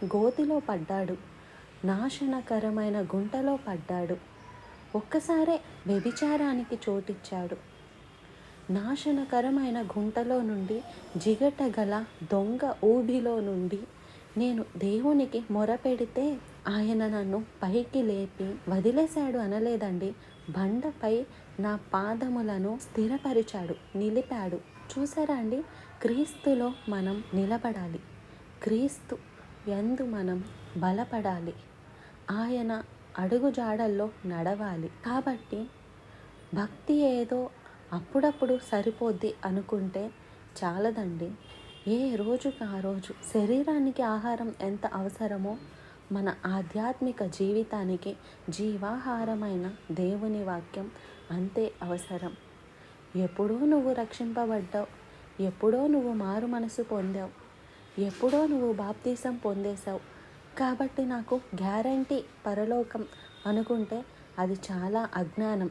గోతిలో పడ్డాడు, నాశనకరమైన గుంటలో పడ్డాడు. ఒక్కసారే వ్యభిచారానికి చోటిచ్చాడు. నాశనకరమైన గుంటలో నుండి, జిగటగల దొంగ ఊబిలో నుండి నేను దేవునికి మొరపెడితే ఆయన నన్ను పైకి లేపి వదిలేశాడు అనలేదండి. బండపై నా పాదములను స్థిరపరిచాడు, నిలిపాడు. చూసారా అండి? క్రీస్తులో మనం నిలబడాలి, క్రీస్తు యందు మనం బలపడాలి, ఆయన అడుగుజాడల్లో నడవాలి. కాబట్టి భక్తి ఏదో అప్పుడప్పుడు సరిపోద్ది అనుకుంటే చాలదండి. ఏ రోజుకి ఆ రోజు శరీరానికి ఆహారం ఎంత అవసరమో మన ఆధ్యాత్మిక జీవితానికి జీవాహారమైన దేవుని వాక్యం అంతే అవసరం. ఎప్పుడో నువ్వు రక్షింపబడ్డావు, ఎప్పుడో నువ్వు మారు మనసు పొందావు, ఎప్పుడో నువ్వు బాప్తీసం పొందేశావు కాబట్టి నాకు గ్యారంటీ పరలోకం అనుకుంటే అది చాలా అజ్ఞానం.